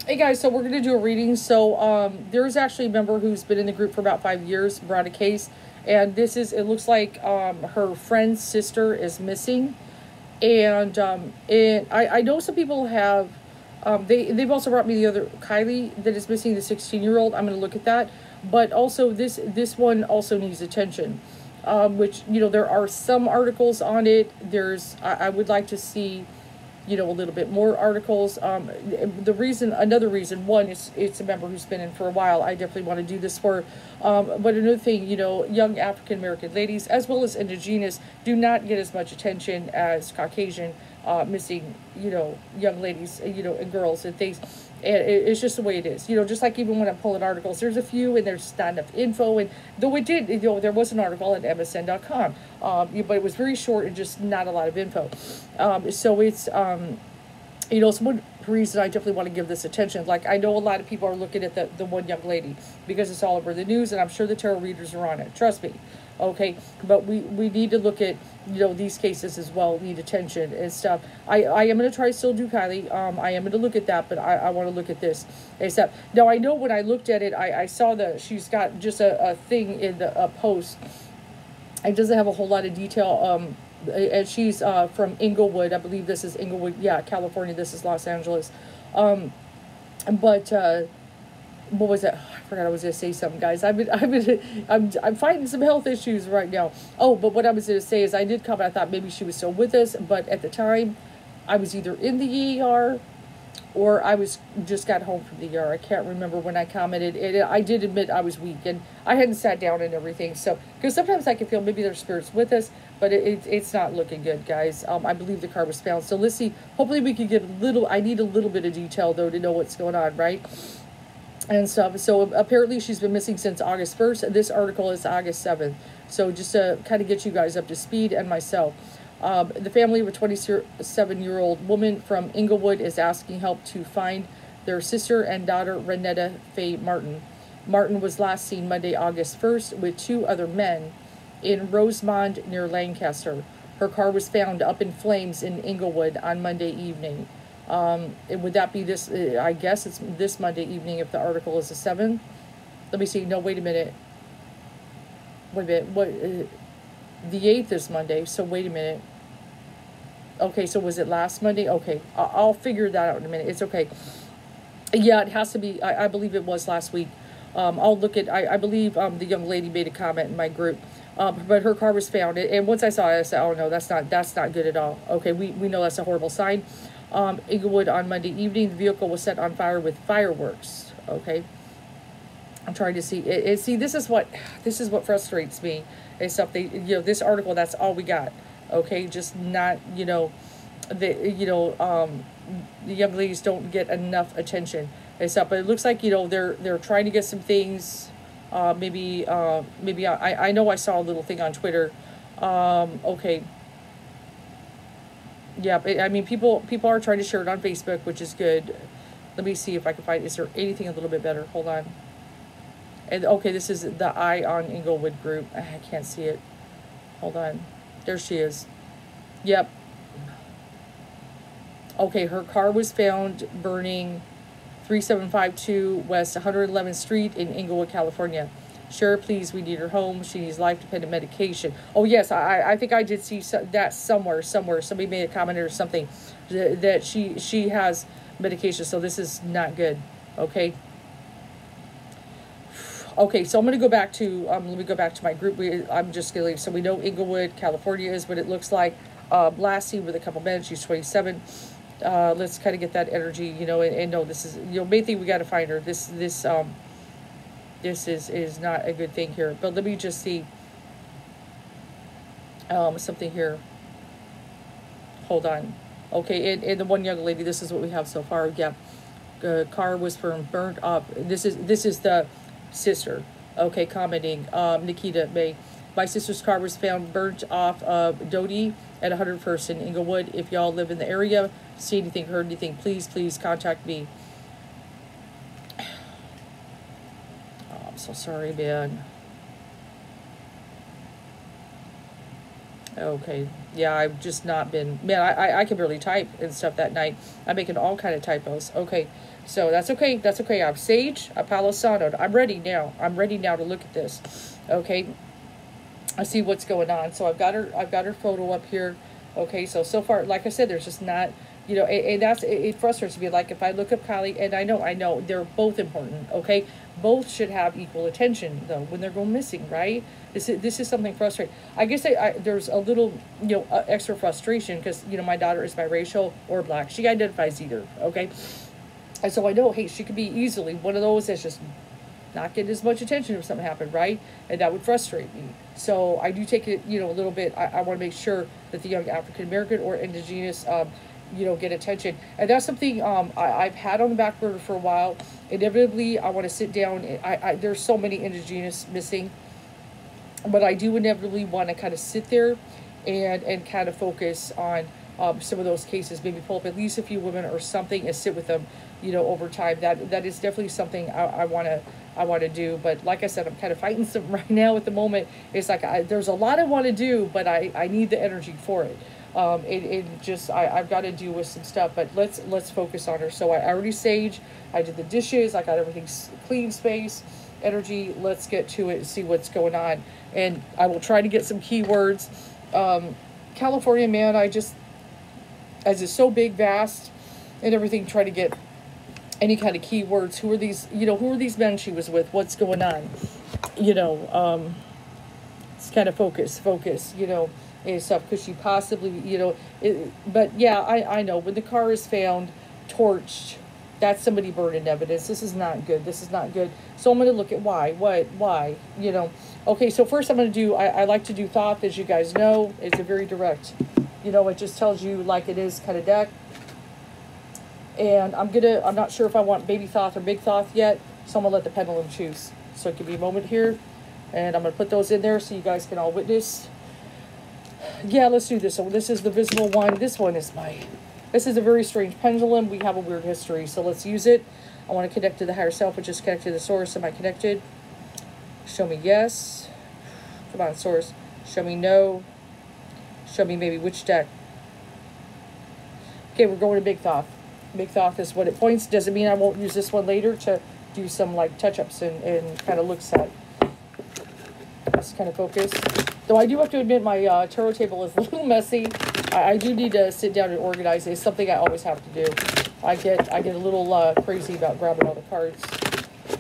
Hey guys, so we're gonna do a reading. So there's actually a member who's been in the group for about 5 years, brought a case, and this is, it looks like her friend's sister is missing, and I know some people have, they've also brought me the other Kylie that is missing, the 16-year-old. I'm gonna look at that, but also this one also needs attention, which, you know, there are some articles on it. I would like to see, you know, a little bit more articles. Another reason, one, it's a member who's been in for a while. I definitely want to do this for. But another thing, you know, young African American ladies as well as indigenous do not get as much attention as Caucasian missing, you know, young ladies, you know, and girls and things. And it's just the way it is, you know. Just like even when I'm pulling articles, there's a few and there's not enough info. And though it did, you know, there was an article at MSN.com, but it was very short and just not a lot of info. So it's, you know, it's one reason I definitely want to give this attention. Like, I know a lot of people are looking at the one young lady because it's all over the news, and I'm sure the tarot readers are on it. Trust me. Okay, but we need to look at, you know, these cases as well, need attention and stuff. I am going to try to still do Kylie. I am going to look at that, but I want to look at this ASAP. Now, I know when I looked at it, I saw that she's got just a thing in the post. It doesn't have a whole lot of detail. And she's from Inglewood. I believe this is Inglewood. Yeah, California. This is Los Angeles. But what was that? Oh, I forgot I was going to say something, guys. I'm fighting some health issues right now. Oh, but what I was going to say is I did comment. I thought maybe she was still with us, but at the time, I was either in the ER or I was just got home from the ER. I can't remember when I commented. I did admit I was weak and I hadn't sat down and everything. So, because sometimes I can feel maybe there's spirits with us, but it's not looking good, guys. I believe the car was found. So let's see. Hopefully we can get a little. I need a little bit of detail though to know what's going on, right? And stuff. So apparently she's been missing since August 1st. This article is August 7th. So just to kind of get you guys up to speed and myself. The family of a 27-year-old woman from Inglewood is asking help to find their sister and daughter, Ronnetta Faye Martin. Martin was last seen Monday, August 1st, with two other men in Rosemond near Lancaster. Her car was found up in flames in Inglewood on Monday evening. Would that be this? I guess it's this Monday evening if the article is the 7th. Let me see. No, wait a minute. Wait a minute. What? The 8th is Monday, so wait a minute. Okay, so was it last Monday? Okay, I'll figure that out in a minute. It's okay. Yeah, it has to be. I believe it was last week. I'll look at. I believe the young lady made a comment in my group. But her car was found, and once I saw it, I said, "Oh no, that's not good at all." Okay, we know that's a horrible sign. Inglewood on Monday evening, the vehicle was set on fire with fireworks. Okay, I'm trying to see. See, this is what frustrates me. And stuff. This article. That's all we got. Okay, just not, the young ladies don't get enough attention and stuff. But it looks like, they're trying to get some things. Maybe I know I saw a little thing on Twitter. Okay. Yeah, I mean, people are trying to share it on Facebook, which is good. Let me see if I can find. Is there anything a little bit better? Hold on. And okay, this is the Eye on Inglewood group. I can't see it. Hold on. There she is. Yep. Okay, her car was found burning 3752 West 111th Street in Inglewood, California. Sheriff, please, we need her home. She needs life-dependent medication. Oh, yes, I think I did see that somewhere. Somebody made a comment or something that she has medication, so this is not good. Okay. Okay, so I'm going to go back to, let me go back to my group. I'm just going to leave. So we know Inglewood, California is what it looks like. Last seen with a couple men. She's 27. Let's kind of get that energy, and no, this is, main thing we got to find her. This is not a good thing here. But let me just see something here. Hold on. Okay, and the one young lady, this is what we have so far. Yeah, the car was burned up. This is the sister. Okay, commenting. Nikita May. My sister's car was found burnt off of Doty at 101st in Inglewood. If y'all live in the area, see anything, heard anything, please contact me. Oh, I'm so sorry, man. Okay. Yeah, I've just not been. Man, I can barely type and stuff that night. I'm making all kind of typos. Okay. So that's okay. That's okay. I'm Sage, a Palo Santo. I'm ready now. I'm ready now to look at this. Okay. I see what's going on. So I've got her photo up here. Okay, so far, like I said, there's just not, and that's it frustrates me. Like if I look up Kylie, and I know they're both important. Okay, both should have equal attention though when they're going missing, right? This is something frustrating. I guess there's a little extra frustration because my daughter is biracial or black. She identifies either. Okay, and so I know, hey, she could be easily one of those that's just not getting as much attention if something happened, right? And that would frustrate me. So I do take it, a little bit. I want to make sure that the young African American or indigenous, get attention. And that's something I've had on the back burner for a while. Inevitably, I want to sit down. There's so many indigenous missing, but I do inevitably want to kind of sit there and kind of focus on some of those cases. Maybe pull up at least a few women or something and sit with them, over time. That is definitely something I want to do. But like I said, I'm kind of fighting some right now at the moment. It's like there's a lot I want to do, but I need the energy for it. I've got to deal with some stuff. But let's focus on her. So I already Sage. I did the dishes. I got everything clean, space, energy. Let's get to it and see what's going on. And I will try to get some keywords. California man, as it's so big, vast, and everything, try to get any kind of keywords. Who are these men she was with? What's going on? It's kind of focus, and stuff. Could she possibly, but yeah, I know when the car is found torched, that's somebody burning evidence. This is not good. This is not good. So I'm going to look at why. Okay, so first I'm going to do, I like to do Thoth, as you guys know. It's a very direct, it just tells you like it is kind of deck. And I'm not sure if I want baby Thoth or big Thoth yet, so I'm going to let the pendulum choose. So it could be a moment here, and I'm going to put those in there so you guys can all witness. Yeah, let's do this. So this is the visible one. This is a very strange pendulum. We have a weird history, so let's use it. I want to connect to the higher self, which is connected to the source. Am I connected? Show me yes. Come on, source. Show me no. Show me maybe which deck. Okay, we're going to big Thoth. Big Thoth is what it points. Doesn't mean I won't use this one later to do some like touch-ups and kind of looks at. Let's kind of focus. Though I do have to admit my tarot table is a little messy. I do need to sit down and organize it. It's something I always have to do. I get a little crazy about grabbing all the cards.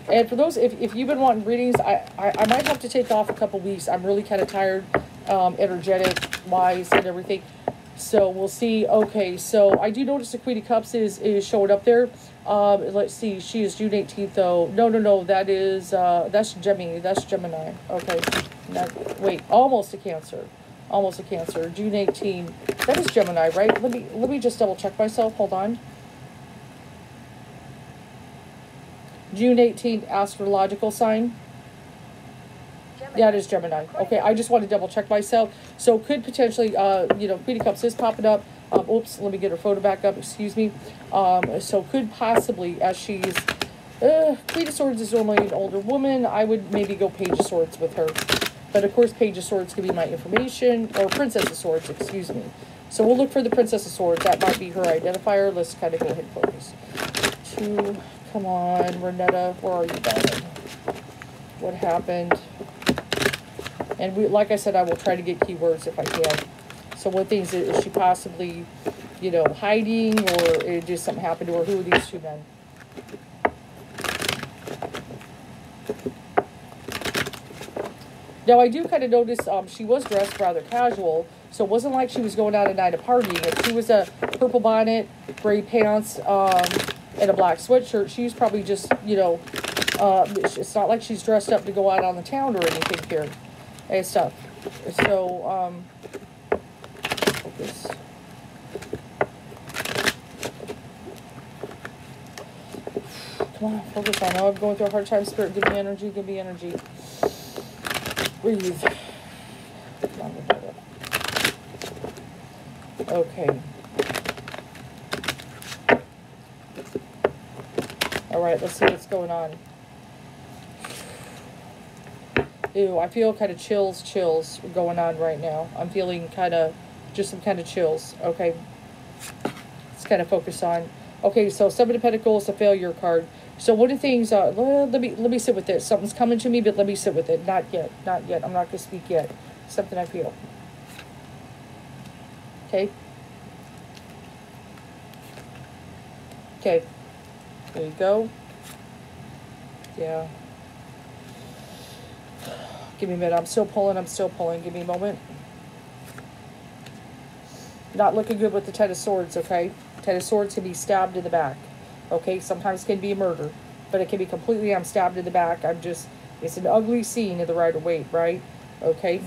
And for those, if you've been wanting readings, I might have to take off a couple weeks. I'm really kind of tired, energetic-wise and everything. So we'll see. Okay, so I do notice the Queen of Cups is showing up there. Let's see. She is June 18th, though. No. That's Gemini. That's Gemini. Okay. Wait. Almost a Cancer. Almost a Cancer. June 18th. That is Gemini, right? Let me just double check myself. Hold on. June 18th, astrological sign. Yeah, it is Gemini. Okay, I just want to double check myself. So could potentially, Queen of Cups is popping up. Oops, let me get her photo back up. Excuse me. So could possibly, as she's, Queen of Swords is normally an older woman. I would maybe go Page of Swords with her. But of course, Page of Swords could be my information, or Princess of Swords, excuse me. So we'll look for the Princess of Swords. That might be her identifier. Let's kind of go ahead and focus. Come on, Ronnetta, where are you, darling? What happened? And like I said, I will try to get keywords if I can. So what things is she possibly, hiding, or did something happen to her? Who are these two men? Now, I do kind of notice she was dressed rather casual, so it wasn't like she was going out at night partying. If she was a purple bonnet, gray pants, and a black sweatshirt, she's probably just, it's not like she's dressed up to go out on the town or anything here and stuff. So, focus. Come on, focus. I know I'm going through a hard time. Spirit, give me energy, give me energy. Breathe. Come on, okay. All right, let's see what's going on. Ew, I feel kind of chills going on right now. I'm feeling kind of, just some kind of chills. Okay, let's kind of focus on. Okay, so Seven of Pentacles, a failure card. So one of the things, let me sit with this. Something's coming to me, but let me sit with it. Not yet, not yet. I'm not going to speak yet. Something I feel. Okay. Okay. There you go. Yeah. Give me a minute. I'm still pulling. Give me a moment. Not looking good with the Ten of Swords, okay? Ten of Swords can be stabbed in the back. Okay? Sometimes it can be a murder. But it can be completely, I'm stabbed in the back. It's an ugly scene in the Rider-Waite, right? Okay?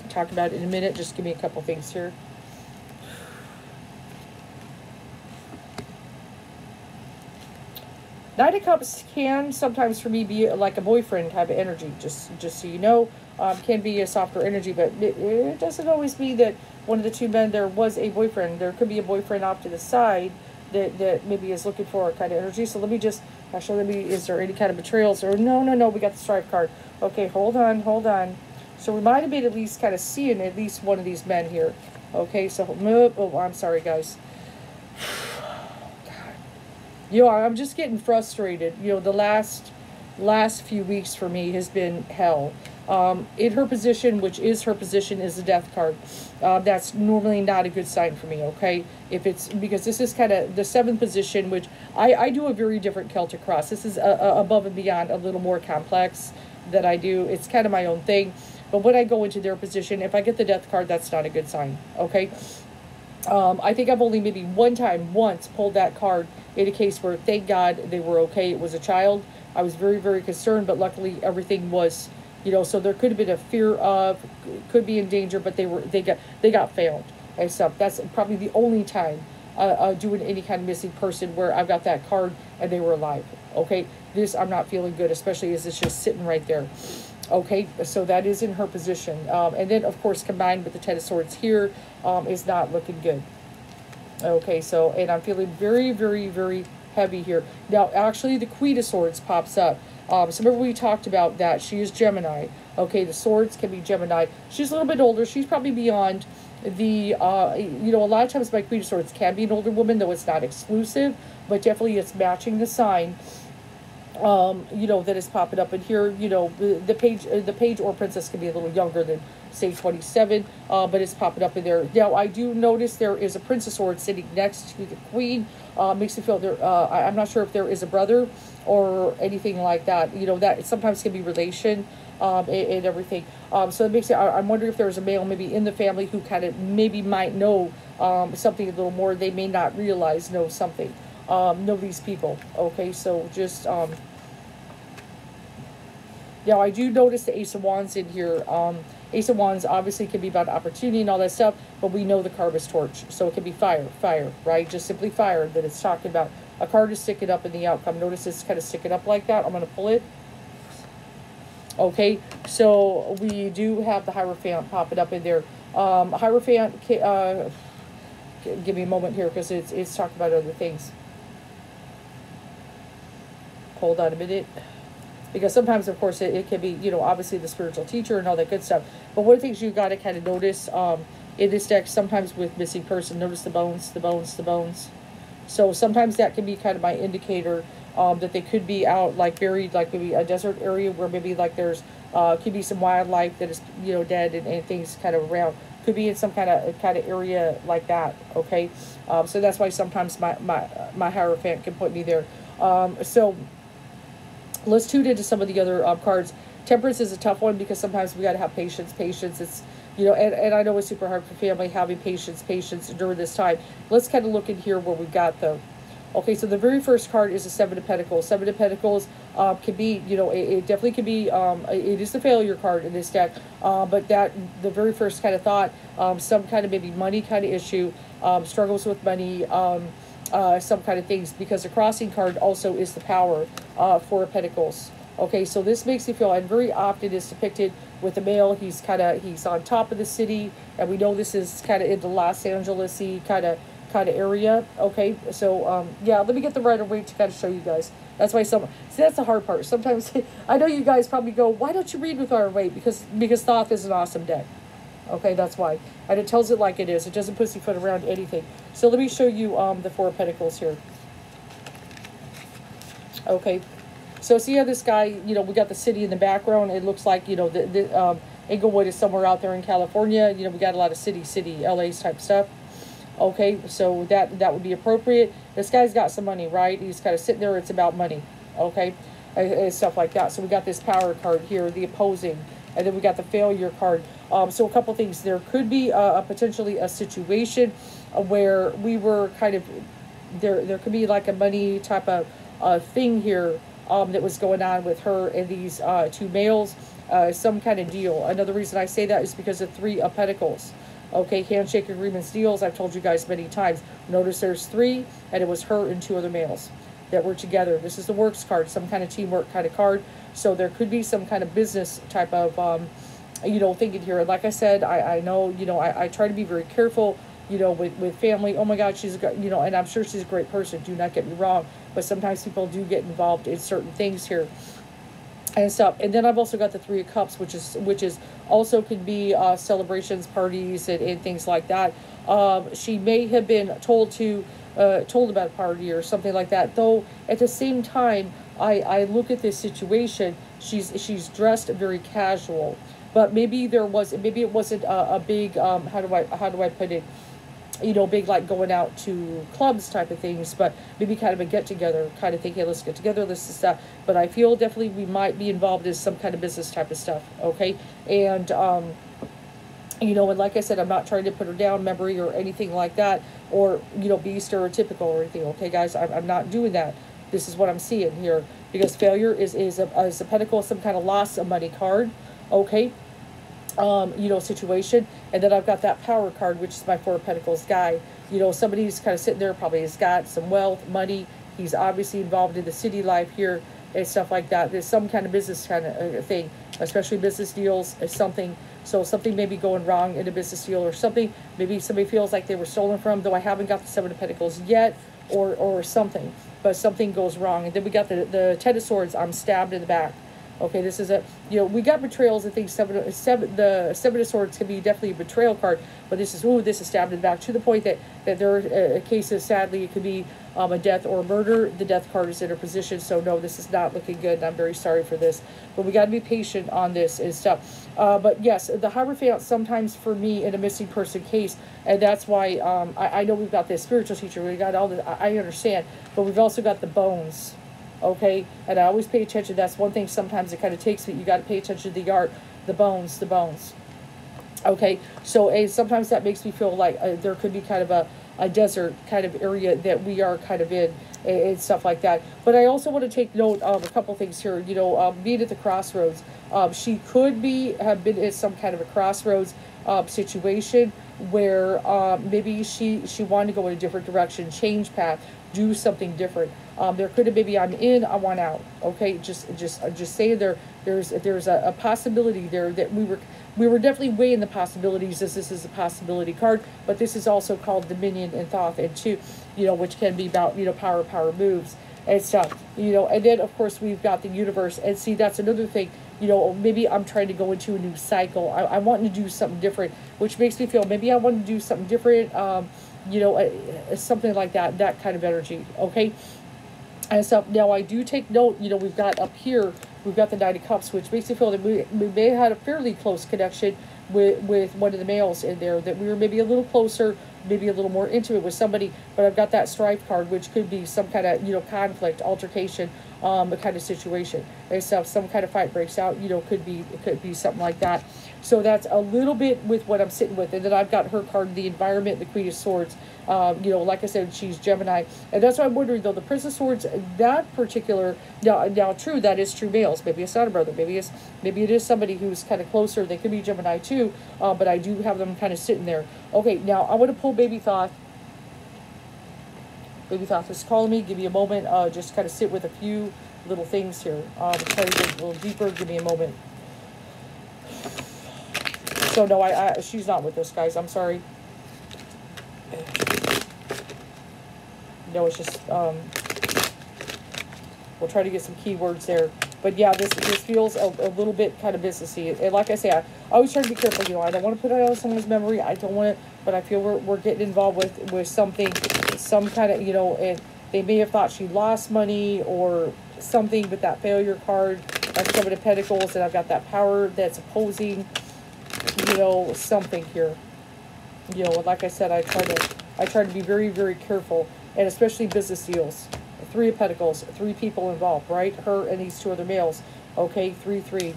Talk about it in a minute. Just give me a couple things here. Knight of Cups can sometimes for me be like a boyfriend type of energy, just so you know. Can be a softer energy, but it doesn't always mean that one of the two men there was a boyfriend. There could be a boyfriend off to the side that maybe is looking for a kind of energy. So let me just, actually, is there any kind of betrayals? Or no, we got the Strife card. Okay, hold on. So we might have been at least kind of seeing at least one of these men here. Okay, so, oh, I'm sorry, guys. You know, I'm just getting frustrated. You know, the last few weeks for me has been hell. In her position, which is her position, is the Death card. That's normally not a good sign for me, okay? If it's, because this is kind of the 7th position, which I do a very different Celtic cross. This is above and beyond, a little more complex that I do. It's kind of my own thing. But when I go into their position, if I get the Death card, that's not a good sign, okay? I think I've only maybe once pulled that card in a case where, thank God, they were okay. It was a child. I was very, very concerned, but luckily everything was, you know, so there could have been a fear of, could be in danger, but they got found and stuff. That's probably the only time doing any kind of missing person where I've got that card and they were alive. Okay, this I'm not feeling good, especially as it's just sitting right there. Okay, so that is in her position. And then, of course, combined with the Ten of Swords here, is not looking good. Okay, so, and I'm feeling very, very, very heavy here. Now, actually, the Queen of Swords pops up. So remember we talked about that. She is Gemini. Okay, the swords can be Gemini. She's a little bit older. She's probably beyond the, you know, a lot of times my Queen of Swords can be an older woman, though it's not exclusive, but definitely it's matching the sign. You know, that is popping up in here. You know, the page or princess can be a little younger than, say, 27, but it's popping up in there. Now, I do notice there is a Princess Sword sitting next to the Queen. Makes me feel there, I'm not sure if there is a brother or anything like that. You know, that sometimes can be relation, and everything. So it makes it, I'm wondering if there's a male maybe in the family who kind of maybe might know something a little more. They may not realize know something. Know these people. Okay, so just, now I do notice the Ace of Wands in here. Ace of Wands obviously can be about opportunity and all that stuff, but we know the card is torch. So it can be fire, right? Just simply fire that it's talking about. A card is sticking up in the outcome. Notice it's kind of sticking up like that. I'm going to pull it. Okay, so we do have the Hierophant popping up in there. Hierophant, give me a moment here because it's talking about other things. Hold on a minute. Because sometimes, of course, it can be, you know, obviously the spiritual teacher and all that good stuff. But one of the things you got to kind of notice in this deck, sometimes with missing person, notice the bones. So sometimes that can be kind of my indicator that they could be out, like buried, like maybe a desert area where maybe like there's, could be some wildlife that is, you know, dead and things kind of around. Could be in some kind of area like that, okay? So that's why sometimes my Hierophant can put me there. So let's tune into some of the other cards. Temperance is a tough one because sometimes we got to have patience. It's, you know, and I know it's super hard for family having patience during this time. Let's kind of look in here where we got though. Okay, so the very first card is the Seven of Pentacles. Seven of Pentacles can be, you know, it definitely can be, it is the failure card in this deck, but that, the very first kind of thought, some kind of maybe money kind of issue, struggles with money, some kind of things, because the crossing card also is the power, for Pentacles. Okay, so this makes me feel, and very often is depicted with the male, he's on top of the city, and we know this is kind of in the Los Angeles-y kind of kind of area. Okay, so yeah, let me get the Rider-Waite to kind of show you guys. That's why see, that's the hard part. Sometimes I know you guys probably go, why don't you read with Rider-Waite? Because Thoth is an awesome deck. Okay, that's why. And it tells it like it is. It doesn't pussyfoot around anything. So let me show you the Four of Pentacles here. Okay, so see how this guy, you know, we got the city in the background. It looks like, you know, the Inglewood is somewhere out there in California. You know, we got a lot of city, LA's type stuff. Okay, so that would be appropriate. This guy's got some money, right? He's kind of sitting there. It's about money. Okay, and stuff like that. So we got this Power card here, the opposing, and then we got the Failure card. So a couple things. There could be potentially a situation where we were kind of there could be like a money type of thing here that was going on with her and these two males, some kind of deal. Another reason I say that is because of Three of Pentacles. Okay, handshake agreements, deals, I've told you guys many times. Notice there's three, and it was her and two other males that were together. This is the Works card, some kind of teamwork kind of card. So there could be some kind of business type of, you know, thinking here. And like I said, I know, you know, I try to be very careful, you know, with family. Oh my God, she's, you know, and I'm sure she's a great person. Do not get me wrong. But sometimes people do get involved in certain things here and stuff. And then I've also got the Three of Cups, which is also could be celebrations, parties, and things like that. She may have been told about a party or something like that. Though at the same time, I look at this situation. She's dressed very casual, but maybe it wasn't a big how do I put it? You know, big like going out to clubs type of things, but maybe kind of a get together kind of thing. Hey, let's get together, let's do stuff. But I feel definitely we might be involved in some kind of business type of stuff. Okay, and you know, and like I said, I'm not trying to put her down, memory or anything like that, or you know, be stereotypical or anything. Okay, guys, I'm not doing that. This is what I'm seeing here, because Failure is a pentacle, some kind of loss of money card. Okay. You know, situation. And then I've got that Power card, which is my Four of Pentacles guy. You know, somebody's kind of sitting there, probably has got some wealth, money. He's obviously involved in the city life here and stuff like that. There's some kind of business kind of thing, especially business deals or something. So something may be going wrong in a business deal or something. Maybe somebody feels like they were stolen from, though I haven't got the Seven of Pentacles yet, or something. But something goes wrong. And then we got the Ten of Swords. I'm stabbed in the back. Okay, this is a, you know, we got betrayals. I think the Seven of Swords can be definitely a betrayal card, but this is stabbed in the back, to the point that there are cases, sadly, it could be a death or a murder. The death card is in a position, so no, this is not looking good, and I'm very sorry for this. But we got to be patient on this and stuff. But yes, the Hierophant sometimes for me in a missing person case, and that's why I know we've got this spiritual teacher, we got all this, I understand, but we've also got the bones. Okay, and I always pay attention. That's one thing sometimes it kind of takes me. You got to pay attention to the art, the bones. Okay, so sometimes that makes me feel like there could be kind of a desert kind of area that we are kind of in and stuff like that. But I also want to take note of a couple things here. You know, being at the crossroads, she could have been at some kind of a crossroads situation where maybe she wanted to go in a different direction, change path, do something different. There could have, maybe I want out. Okay, just say there's a possibility there that we were definitely weighing the possibilities, as this is a possibility card, but this is also called Dominion and Thoth, and two, you know, which can be about, you know, power moves and stuff, you know. And then of course we've got the Universe, and see, that's another thing. You know, maybe I'm trying to go into a new cycle. I want to do something different, which makes me feel maybe I want to do something different. You know, something like that kind of energy. Okay. And so now I do take note, you know, we've got up here, we've got the Nine of Cups, which makes me feel that we may have had a fairly close connection with one of the males in there, that we were maybe a little closer, maybe a little more intimate with somebody. But I've got that Strife card, which could be some kind of, you know, conflict, altercation, a kind of situation. And so if some kind of fight breaks out, you know, it could be something like that. So that's a little bit with what I'm sitting with. And then I've got her card, the Environment, the Queen of Swords. You know, like I said, she's Gemini. And that's why I'm wondering, though, the Prince of Swords, that particular, now true, that is true males. Maybe it's not a brother. Maybe it is somebody who's kind of closer. They could be Gemini, too. But I do have them kind of sitting there. Okay, now I want to pull Baby Thoth. Baby Thoth is calling me. Give me a moment. Just kind of sit with a few little things here. Try to get a little deeper. Give me a moment. So no, she's not with us, guys. I'm sorry. No, it's just, we'll try to get some keywords there. But yeah, this feels a little bit kind of businessy. And like I say, I always try to be careful. You know, I don't want to put it out of someone's memory. I don't want to, but I feel we're getting involved with something, some kind of, you know, and they may have thought she lost money or something with that failure card. Like Seven of Pentacles, and I've got that power that's opposing, you know, something here. You know, like I said, I try to be very, very careful, and especially business deals. Three of Pentacles, 3 people involved, right? Her and these 2 other males. Okay, 3.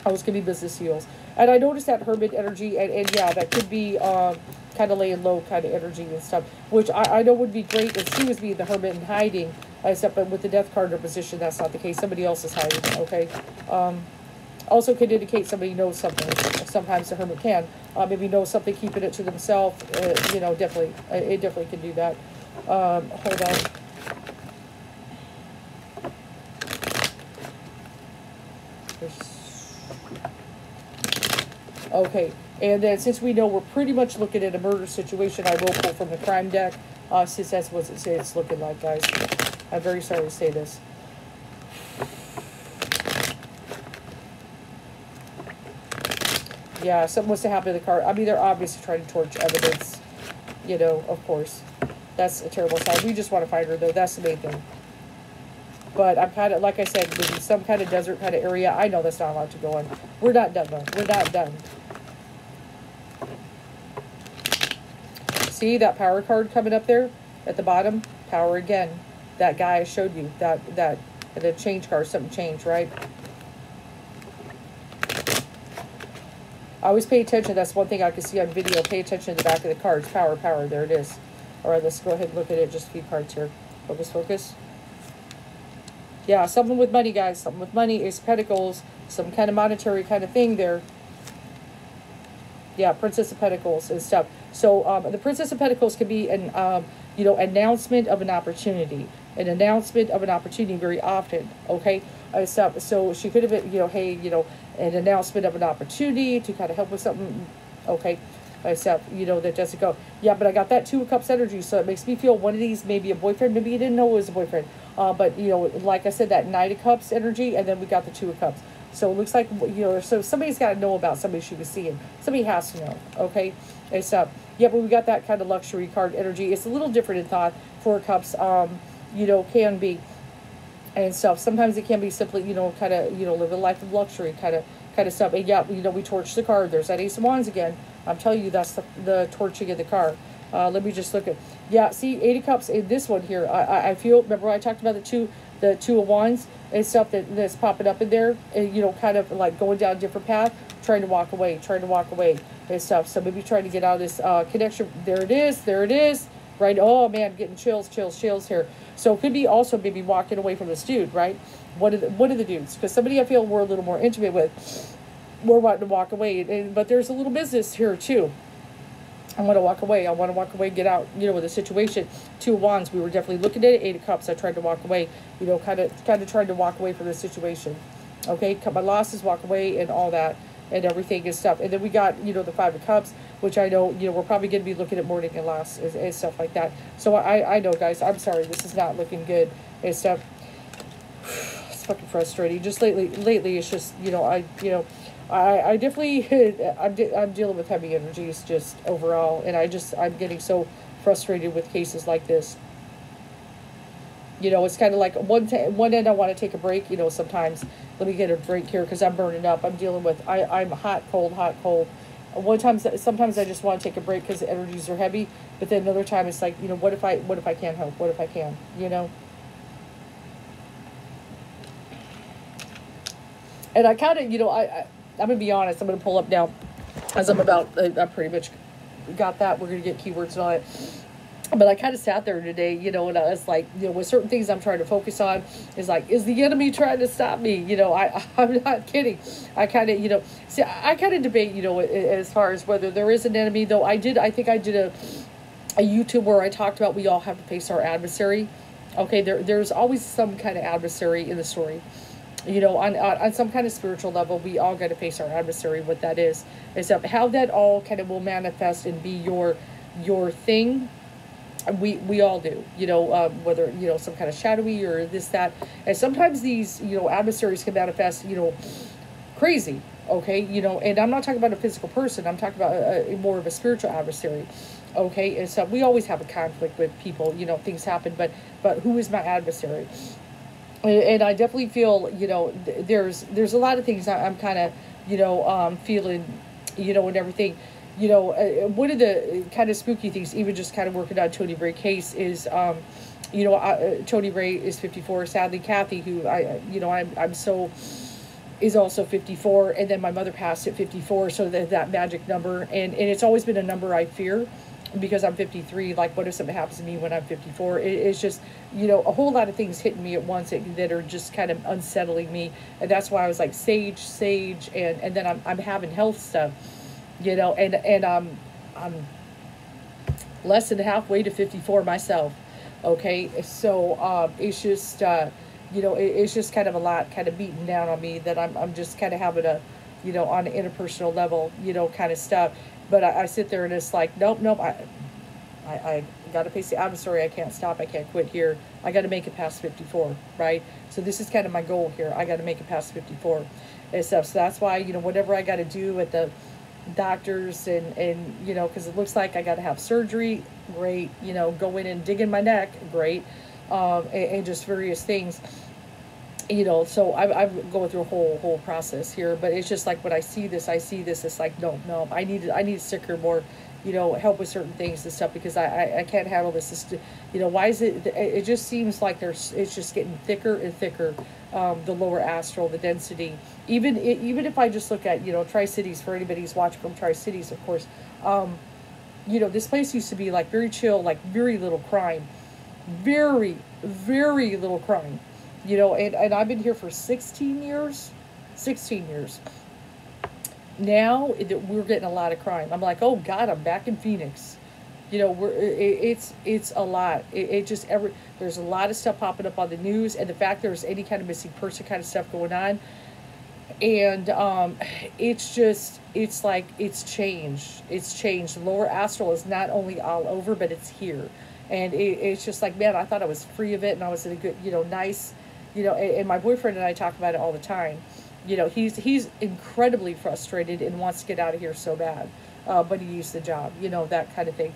Always gonna be business deals. And I noticed that Hermit energy, and yeah, that could be kind of laying low kind of energy and stuff, which I know would be great if she was being the Hermit and hiding, except but with the Death card in her position, that's not the case. Somebody else is hiding, okay? Also could indicate somebody knows something. Sometimes the Hermit can. Maybe know something, keeping it to themselves. You know, definitely. It definitely can do that. Hold on. Okay, and then since we know we're pretty much looking at a murder situation, I will pull from the crime deck, since that's what it's looking like, guys. I'm very sorry to say this. Yeah, something was to happen to the car. I mean, they're obviously trying to torch evidence, you know, of course. That's a terrible sign. We just want to find her, though. That's the main thing. But I'm kind of, like I said, maybe some kind of desert kind of area. I know that's not allowed to go in. We're not done, though. We're not done. See that power card coming up there at the bottom? Power again. That guy I showed you. The change card. Something changed, right? I always pay attention. That's one thing I can see on video. Pay attention to the back of the cards. Power, power. There it is. All right, let's go ahead and look at it. Just a few cards here. Focus, focus. Yeah, something with money, guys. Something with money. Ace of Pentacles. Some kind of monetary kind of thing there. Yeah, Princess of Pentacles and stuff. So the Princess of Pentacles could be an, you know, announcement of an opportunity. An announcement of an opportunity very often, okay? So she could have been, you know, hey, you know, an announcement of an opportunity to kind of help with something, okay? Except, you know, that doesn't go. Yeah, but I got that 2 of Cups energy, so it makes me feel one of these may be a boyfriend. Maybe you didn't know it was a boyfriend. But, you know, like I said, that Knight of Cups energy, and then we got the 2 of Cups. So it looks like, you know, so somebody's got to know about somebody she was seeing. Somebody has to know, okay? Except, yeah, but we got that kind of luxury card energy. It's a little different in thought. 4 of Cups, you know, can be and stuff. Sometimes it can be simply, you know, kind of, you know, live a life of luxury kind of stuff. And yeah, you know, we torch the card. There's that Ace of Wands again. I'm telling you, that's the torching of the car. Let me just look at, yeah, see, 8 of Cups in this one here. I feel, remember I talked about the two of Wands and stuff that's popping up in there, and, you know, kind of like going down a different path, trying to walk away and stuff. So maybe trying to get out of this connection. There it is, right? Oh man, getting chills here. So it could be also maybe walking away from this dude, right? One of the dudes, because somebody I feel we're a little more intimate with, we're wanting to walk away, but there's a little business here too. I want to walk away, get out, you know, with the situation. 2 of Wands, we were definitely looking at it. 8 of Cups, I tried to walk away, you know, kind of tried to walk away from the situation. Okay, cut my losses, walk away, and all that, and everything and stuff. And then we got, you know, the 5 of Cups, which I know, you know, we're probably going to be looking at mourning and loss and stuff like that. So I know, guys, I'm sorry, this is not looking good and stuff. It's fucking frustrating. Just lately, it's just, you know, I definitely, I'm dealing with heavy energies just overall, and I'm getting so frustrated with cases like this. You know, it's kind of like one end I want to take a break, you know, sometimes. Let me get a break here because I'm burning up. I'm dealing with, I'm hot, cold. Sometimes I just want to take a break because the energies are heavy, but then another time it's like, you know, what if I can't help? What if I can, you know? And I kind of, you know, I'm going to be honest. I'm going to pull up now as I pretty much got that. We're going to get keywords and all that. But I kind of sat there today, you know, and I was like, you know, with certain things I'm trying to focus on, is like, is the enemy trying to stop me? You know, I'm not kidding. I kind of, you know, see, I kind of debate, you know, as far as whether there is an enemy, though I think I did a YouTube where I talked about we all have to face our adversary. Okay, there's always some kind of adversary in the story. You know, on some kind of spiritual level, we all got to face our adversary, what that is. Except how that all kind of will manifest and be your thing. we all do, whether, some kind of shadowy or this, that. And sometimes these, adversaries can manifest, crazy. Okay. And I'm not talking about a physical person. I'm talking about more of a spiritual adversary. Okay. And so we always have a conflict with people, things happen, but who is my adversary? And I definitely feel, there's a lot of things I'm kind of, feeling, and everything. One of the kind of spooky things, even just kind of working on Tony Ray case, is, Tony Ray is 54. Sadly, Kathy, who I'm so, is also 54, and then my mother passed at 54. So that magic number, and it's always been a number I fear, because I'm 53. Like, what if something happens to me when I'm 54? It's just, a whole lot of things hitting me at once that are just kind of unsettling me, and that's why I was like sage, and then I'm having health stuff. And I'm less than halfway to 54 myself. Okay, so it's just it's just kind of a lot kind of beating down on me, that I'm just kind of having a, on an interpersonal level, kind of stuff. But I sit there and it's like, nope, I got to face the adversary. I can't stop. I can't quit here. I got to make it past 54, right? So this is kind of my goal here. I got to make it past 54 and stuff. So that's why, whatever I got to do at the doctors, and because it looks like I got to have surgery, great. Go in and dig in my neck, great. And just various things. So I'm going through a whole process here, but it's just like when I see this, it's like, no, I need to stick here more, help with certain things and stuff, because I can't handle this. Why is it just seems like it's just getting thicker and thicker, the lower astral, the density, even if I just look at, Tri-Cities, for anybody who's watching from Tri-Cities, of course, this place used to be like very chill, like very little crime, very, very little crime. And I've been here for 16 years. Now we're getting a lot of crime. I'm like, oh God, I'm back in Phoenix. It's a lot. There's a lot of stuff popping up on the news, and the fact there's any kind of missing person kind of stuff going on. And it's like it's changed. The lower astral is not only all over, but it's here. And it's just like, man, I thought I was free of it, and I was in a good, nice, and my boyfriend and I talk about it all the time. He's incredibly frustrated and wants to get out of here so bad, but he used the job, that kind of thing.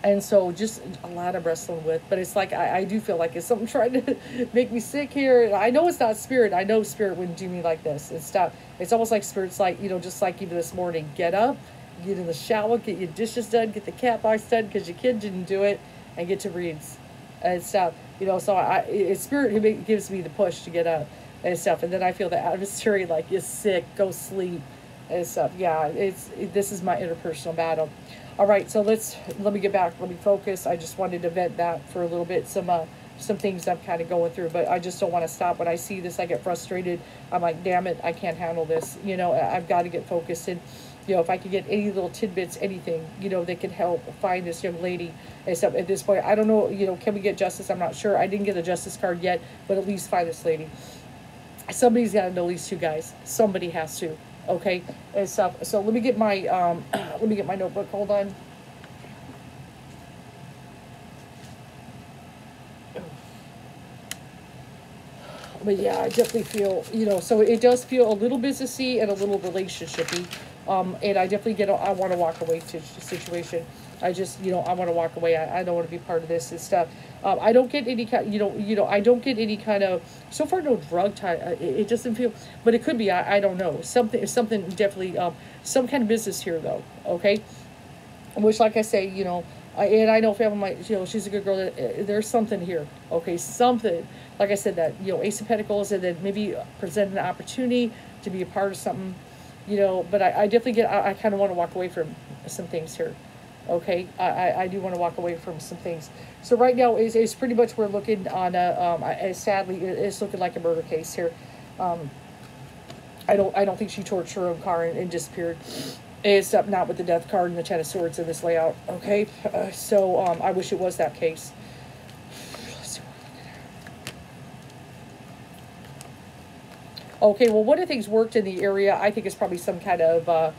And so just a lot of wrestling with, but it's like, I do feel like it's something trying to make me sick here. I know it's not spirit. I know spirit wouldn't do me like this. It's almost like spirit's like, just like even this morning, get up, get in the shower, get your dishes done, get the cat box done because your kid didn't do it, and get to reads and stuff. So it's spirit who gives me the push to get up and stuff. And then I feel the adversary like, you're sick, go sleep and stuff. Yeah, this is my interpersonal battle. All right, so let me get back. Let me focus. I just wanted to vent that for a little bit. Some things I'm kind of going through, but I just don't want to stop. When I see this, I get frustrated. I'm like, damn it, I can't handle this. I've got to get focused. And if I could get any little tidbits, anything, that could help find this young lady and stuff at this point. I don't know, can we get justice? I'm not sure. I didn't get a justice card yet, but at least find this lady. Somebody's got to know these two guys. Somebody has to. Okay, and stuff. So let me get my notebook. Hold on. But yeah, I definitely feel, so it does feel a little businessy and a little relationshipy. And I definitely I want to walk away to the situation. I just, I want to walk away. I don't want to be part of this and stuff. I don't get any kind, I don't get any kind of, so far no drug type. It doesn't feel, but it could be, I don't know. Something definitely, some kind of business here though. Okay. Which, like I say, and I know family might, she's a good girl. There's something here. Okay. Something, like I said, that, Ace of Pentacles, and then maybe present an opportunity to be a part of something, but I definitely I kind of want to walk away from some things here. Okay, I do want to walk away from some things. So right now is pretty much we're looking on a sadly it's looking like a murder case here. I don't think she torched her own car and disappeared. It's not with the death card and the Ten of Swords in this layout. Okay, so I wish it was that case. Let's see what we're looking at. Okay, well, one of the things worked in the area, I think, is probably some kind of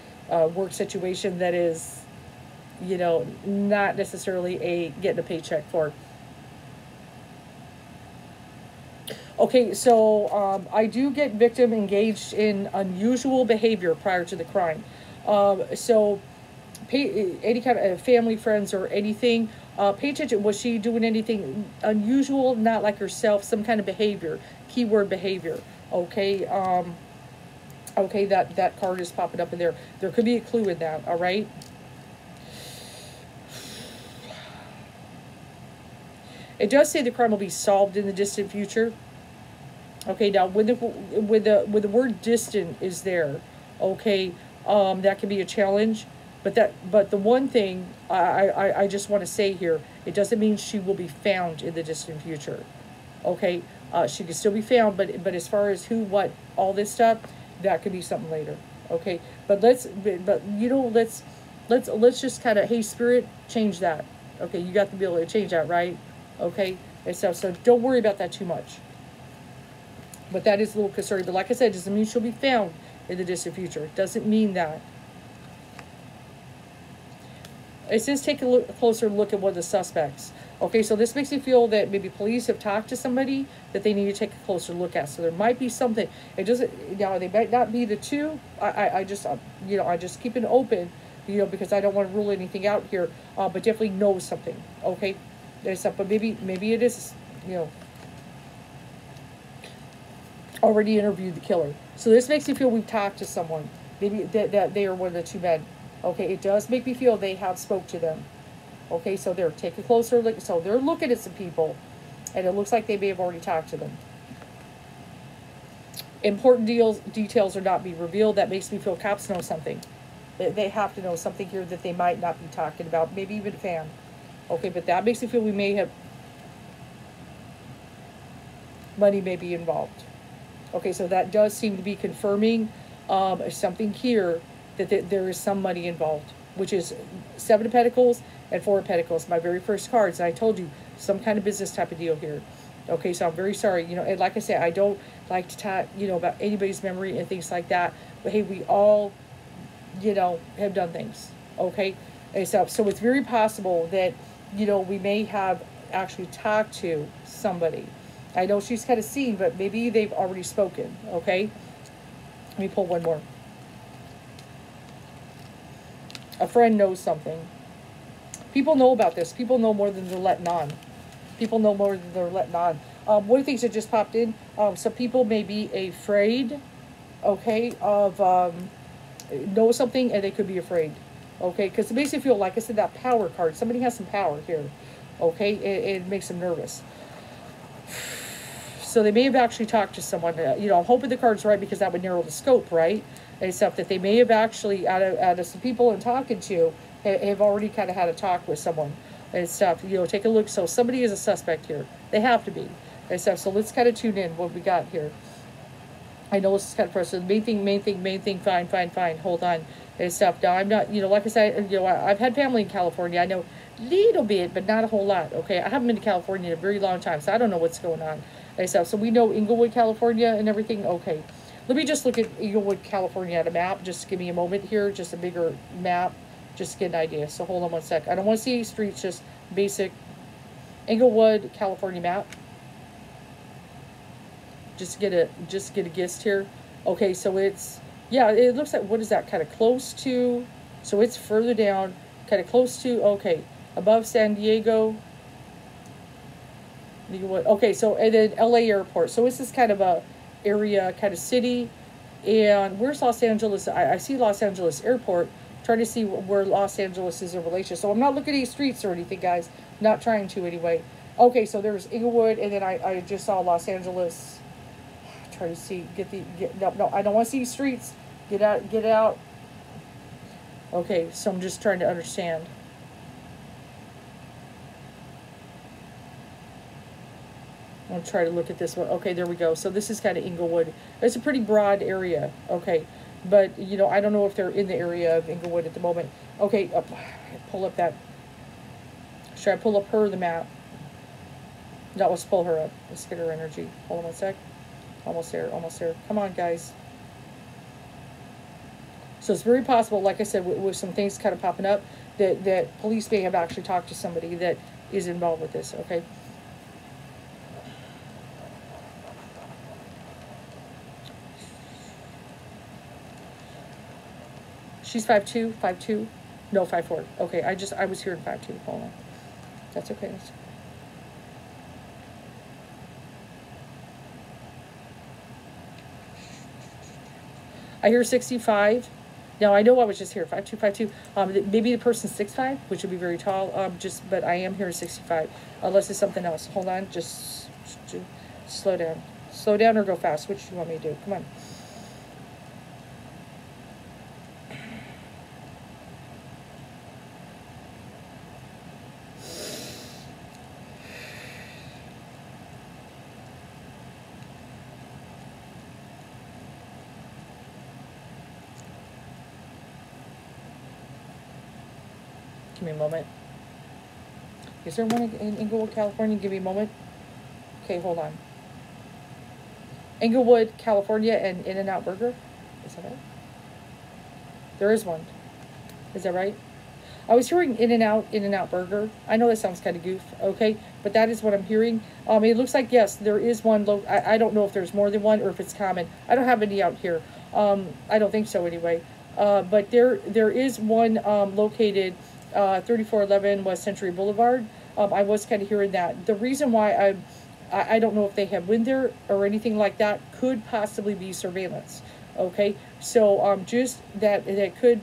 work situation that is you know, not necessarily a getting a paycheck for. Okay, so I do get victim engaged in unusual behavior prior to the crime. So any kind of family, friends, or anything. Pay attention. Was she doing anything unusual? Not like herself. Some kind of behavior. Keyword behavior. Okay. Okay. That card is popping up in there. There could be a clue in that. All right. It does say the crime will be solved in the distant future. Okay. Now, when the word distant is there, okay, that can be a challenge. But the one thing I just want to say here, it doesn't mean she will be found in the distant future. Okay, she can still be found, but as far as who, what, all this stuff, that could be something later. Okay, but you know, let's just kind of, hey, spirit, change that. Okay, you got the ability to change that, right? Okay, and so don't worry about that too much. But that is a little concerning. But like I said, it doesn't mean she'll be found in the distant future. It doesn't mean that. It says take a closer look at one of the suspects. Okay, so this makes me feel that maybe police have talked to somebody that they need to take a closer look at. So there might be something. It doesn't, now they might not be the two. I just, you know, I just keep it open, you know, because I don't want to rule anything out here. But definitely know something. Okay, there's something. But maybe it is, you know, already interviewed the killer. So this makes me feel we've talked to someone. Maybe that they are one of the two men. Okay, it does make me feel they have spoke to them. Okay, so they're take a closer look. So they're looking at some people, and it looks like they may have already talked to them. Important details are not being revealed. That makes me feel cops know something. They have to know something here that they might not be talking about. Maybe even a fan. Okay, but that makes me feel we may have money may be involved. Okay, so that does seem to be confirming something here. That there is some money involved, which is 7 of Pentacles and 4 of Pentacles, my very first cards. And I told you, some kind of business type of deal here. Okay, so I'm very sorry. You know, and like I said, I don't like to talk, you know, about anybody's memory and things like that. But hey, we all, you know, have done things. Okay, and so it's very possible that, you know, we may have actually talked to somebody. I know she's kind of seen, but maybe they've already spoken. Okay, let me pull one more. A friend knows something. People know about this. People know more than they're letting on. People know more than they're letting on. One of the things that just popped in, some people may be afraid, okay, of, know something, and they could be afraid, okay, because it makes you feel, like I said, that power card. Somebody has some power here, okay, it makes them nervous. So they may have actually talked to someone. You know, I'm hoping the card's right because that would narrow the scope, right? And stuff that they may have actually, out of some people I'm talking to, have already kind of had a talk with someone and stuff. You know, take a look. So somebody is a suspect here. They have to be and stuff. So let's kind of tune in what we got here. I know this is kind of personal. Main thing. Fine. Hold on and stuff. Now I'm not, you know, like I said, you know, I've had family in California. I know a little bit, but not a whole lot. Okay, I haven't been to California in a very long time, so I don't know what's going on and stuff. So we know Inglewood, California, and everything. Okay. Let me just look at Inglewood, California at a map. Just give me a moment here. Just a bigger map. Just to get an idea. So hold on one sec. I don't want to see streets. Just basic Inglewood, California map. Just get a gist here. Okay, so it's, yeah, it looks like, what is that? Kind of close to. So it's further down. Kind of close to. Okay, above San Diego. Inglewood. Okay, so and then LA airport. So this is kind of a area, kind of city. And where's Los Angeles? I see Los Angeles airport, trying to see where Los Angeles is in relation. So I'm not looking at these streets or anything, guys. Not trying to anyway. Okay, so there's Inglewood, and then I just saw Los Angeles. Try to see, no, I don't want to see streets. Get out. Okay, so I'm just trying to understand. I'll try to look at this one. Okay, there we go. So this is kind of Inglewood. It's a pretty broad area. Okay, but, you know, I don't know if they're in the area of Inglewood at the moment. Okay, pull up that. Should I pull up the map? No, let's pull her up. Let's get her energy. Hold on one sec. Almost there. Come on, guys. So it's very possible, like I said, with some things kind of popping up, that police may have actually talked to somebody that is involved with this, okay? She's 5'2", 5'2"? No, 5'4". Okay, I was hearing 5'2". Hold on. That's okay. I hear 65. Now I know I was just here 5'2", 5'2". Maybe the person's 6'5", which would be very tall. But I am hearing 65, unless it's something else. Hold on, just slow down. Slow down or go fast. Which do you want me to do? Come on. Give me a moment. Is there one in Inglewood, California? Give me a moment. Okay, hold on. Inglewood, California, and In-N-Out Burger? Is that right? There is one. Is that right? I was hearing In-N-Out Burger. I know that sounds kind of goof, okay? But that is what I'm hearing. It looks like, yes, there is one. I don't know if there's more than one or if it's common. I don't have any out here. I don't think so anyway. But there is one located 3411 West Century Boulevard. I was kind of hearing that. The reason why I don't know if they have wind there or anything like that, could possibly be surveillance. Okay, so just that could,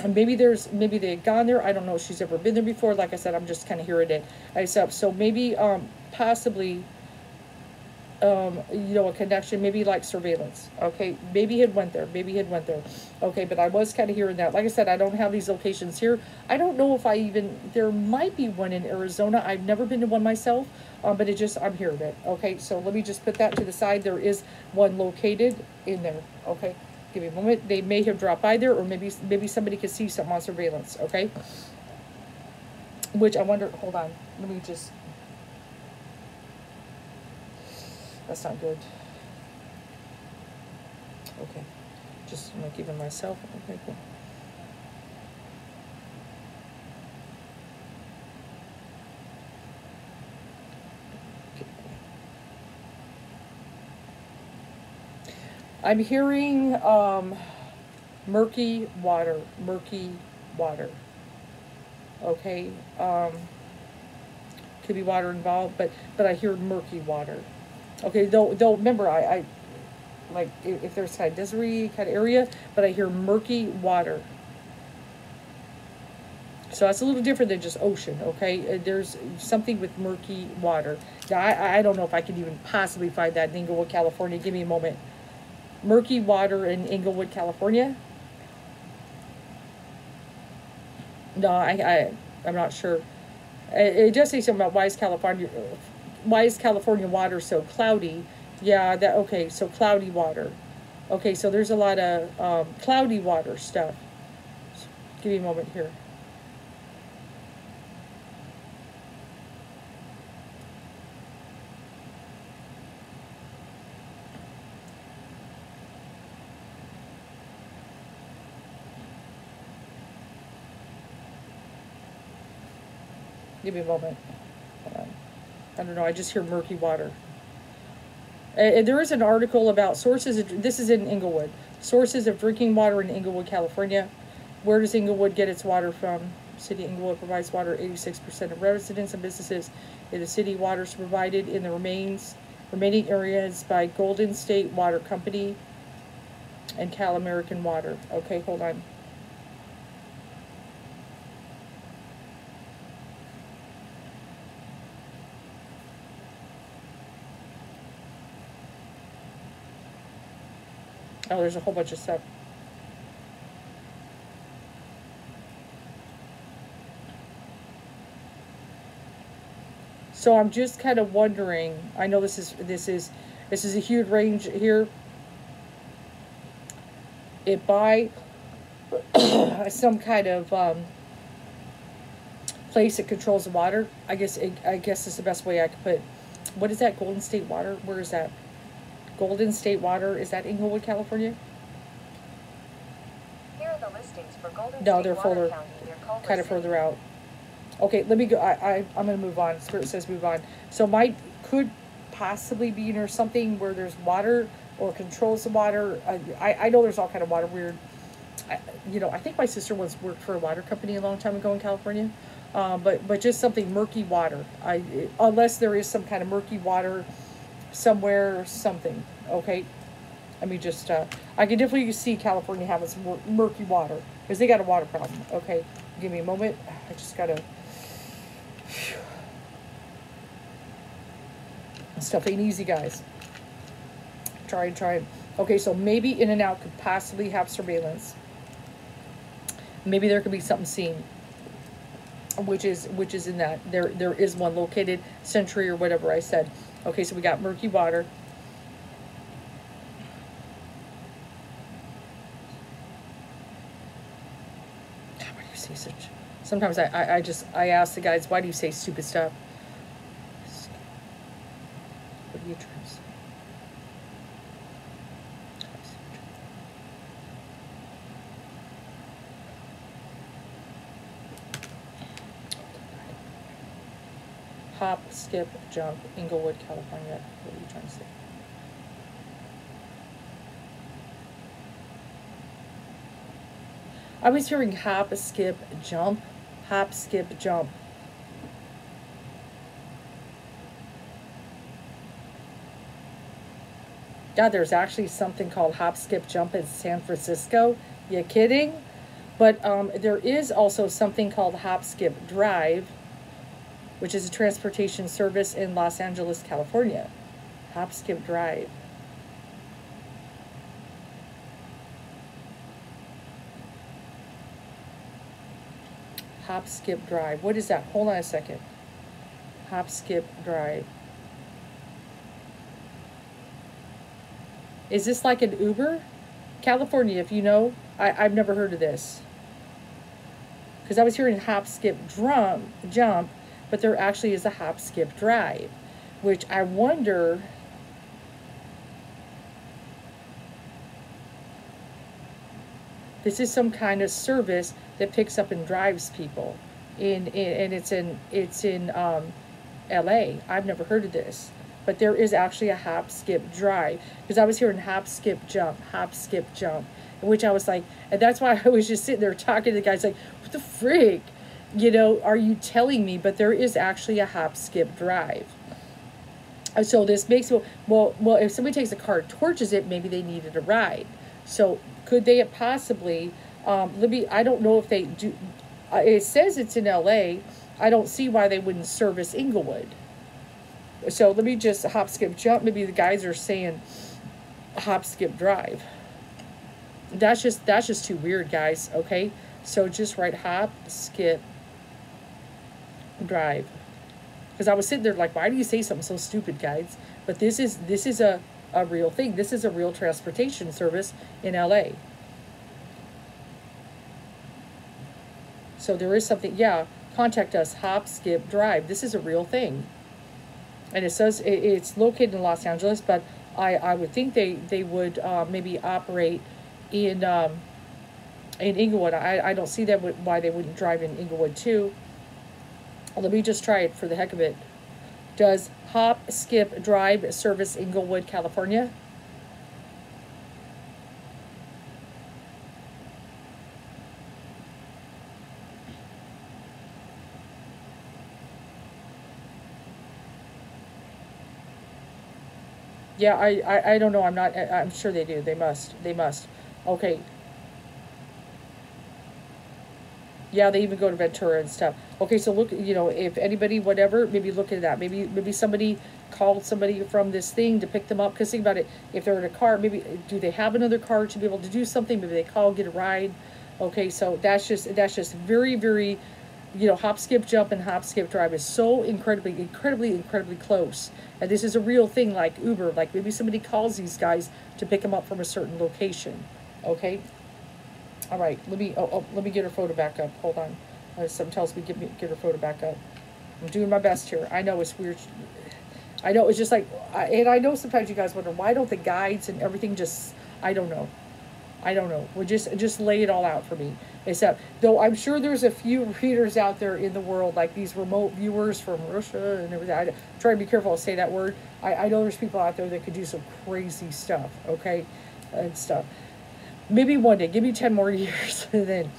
maybe they had gone there. I don't know if she's ever been there before. Like I said, I'm just kind of hearing it myself. So maybe possibly a connection, maybe like surveillance. Okay, maybe he had went there. Okay, but I was kind of hearing that. Like I said, I don't have these locations here. I don't know if there might be one in Arizona. I've never been to one myself, but I'm hearing it. Okay, so let me just put that to the side. There is one located in there. Okay, give me a moment. They may have dropped by there, or maybe somebody could see something on surveillance. Okay, which I wonder. Hold on, let me just. That's not good. Okay. Just I'm giving myself. Okay, cool. I'm hearing murky water. Okay. Could be water involved, but I hear murky water. Okay, though remember, I like if there's kind of deserty kind of area, but I hear murky water. So that's a little different than just ocean, okay? There's something with murky water. Now, I don't know if I can even possibly find that in Inglewood, California. Give me a moment. Murky water in Inglewood, California? No, I'm not sure. It does say something about why is California water so cloudy? Yeah, okay, so cloudy water. Okay, so there's a lot of cloudy water stuff. Give me a moment here. Give me a moment. I don't know, I just hear murky water. There is an article about this is in Inglewood. Sources of drinking water in Inglewood, California. Where does Inglewood get its water from? City of Inglewood provides water 86% of residents and businesses in the city. Water is provided in the remaining areas by Golden State Water Company and Cal American Water. Okay, hold on. Oh, there's a whole bunch of stuff. So I'm just kind of wondering. I know this is a huge range here. If by some kind of place that controls the water, I guess is the best way I could put. What is that? Golden State Water? Where is that? Golden State Water, is that Inglewood, California? Here are the listings for Golden No, State they're Water fuller. County near kind of further out. Okay, let me go. I'm going to move on. Spirit says move on. So might could possibly be near something where there's water or controls the water. I know there's all kind of water weird. I think my sister once worked for a water company a long time ago in California. But just something murky water. Unless there is some kind of murky water somewhere, something. Okay. Let me just. I can definitely see California having some murky water because they got a water problem. Okay. Give me a moment. I just gotta. Stuff ain't easy, guys. Try. Okay, so maybe In and Out could possibly have surveillance. Maybe there could be something seen, which is in that there is one located, Century or whatever I said. Okay, so we got murky water. Why do you say such? Sometimes I ask the guys, why do you say stupid stuff? What are you trying to say? Hop, skip, jump, Inglewood, California. What are you trying to say? I was hearing hop, skip, jump. Hop, skip, jump. God, there's actually something called hop, skip, jump in San Francisco. You kidding? But there is also something called hop, skip, drive, which is a transportation service in Los Angeles, California. Hop, skip, drive. Hop, skip, drive. What is that? Hold on a second. Hop, skip, drive. Is this like an Uber? California, if you know, I've never heard of this. Because I was hearing hop, skip, jump, but there actually is a hop, skip, drive, which I wonder. This is some kind of service that picks up and drives people, and it's in L.A. I've never heard of this, but there is actually a hop, skip, drive, because I was hearing hop, skip, jump, which I was like, and that's why I was just sitting there talking to the guys like, what the frig, are you telling me? But there is actually a hop, skip, drive. So this makes well, if somebody takes a car, torches it, maybe they needed a ride. So could they possibly? I don't know if they do. It says it's in L.A. I don't see why they wouldn't service Inglewood. So let me just hop, skip, jump. Maybe the guys are saying hop, skip, drive. That's just too weird, guys. Okay, so just write hop, skip, drive. Because I was sitting there like, why do you say something so stupid, guys? But this is a real thing. This is a real transportation service in LA. So there is something, yeah, contact us, hop, skip, drive. This is a real thing. And it says it's located in Los Angeles, but I would think they would maybe operate in Inglewood. I don't see that why they wouldn't drive in Inglewood too. Let me just try it for the heck of it. Does hop, skip, drive service Inglewood, California? Yeah, I don't know. I'm sure they do. They must. Okay. Yeah, they even go to Ventura and stuff. Okay, so look, if anybody, whatever, maybe look at that. Maybe somebody called somebody from this thing to pick them up. Because think about it, if they're in a car, maybe, do they have another car to be able to do something? Maybe they call, get a ride. Okay, so that's just very, very, hop, skip, jump, and hop, skip, drive is so incredibly close. And this is a real thing like Uber. Like maybe somebody calls these guys to pick them up from a certain location. Okay. All right, let me get her photo back up. Hold on. Something tells me get her photo back up. I'm doing my best here. I know it's weird. I know it's just like, and I know sometimes you guys wonder, why don't the guides and everything just, I don't know. I don't know. Well, just lay it all out for me. Except, though I'm sure there's a few readers out there in the world, like these remote viewers from Russia and everything. I try to be careful to say that word. I know there's people out there that could do some crazy stuff, okay? And stuff. Maybe one day. Give me 10 more years. And then.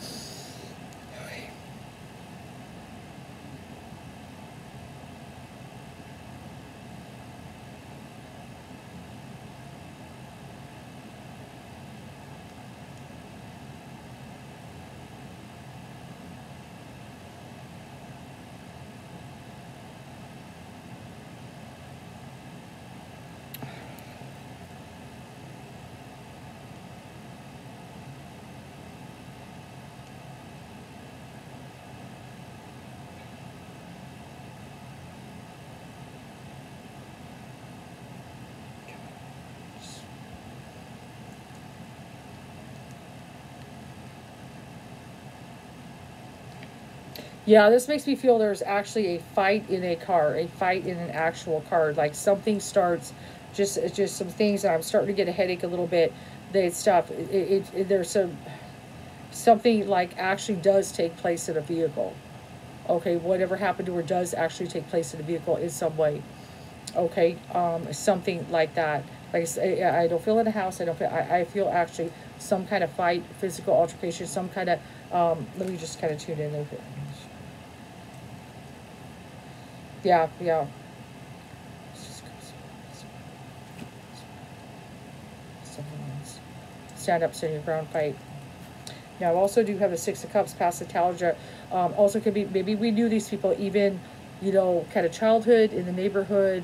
Yeah, this makes me feel there's actually a fight in a car, a fight in an actual car. Like something starts, just some things, and I'm starting to get a headache a little bit. That stuff. There's something like actually does take place in a vehicle. Okay, whatever happened to her does actually take place in a vehicle in some way. Okay, something like that. Like I don't feel in a house. I don't feel. I feel actually some kind of fight, physical altercation, some kind of. Let me just kind of tune in. Yeah, yeah. Stand up, stand your ground, fight. Now, I also do have a Six of Cups, past nostalgia. Also, could be maybe we knew these people even, kind of childhood in the neighborhood,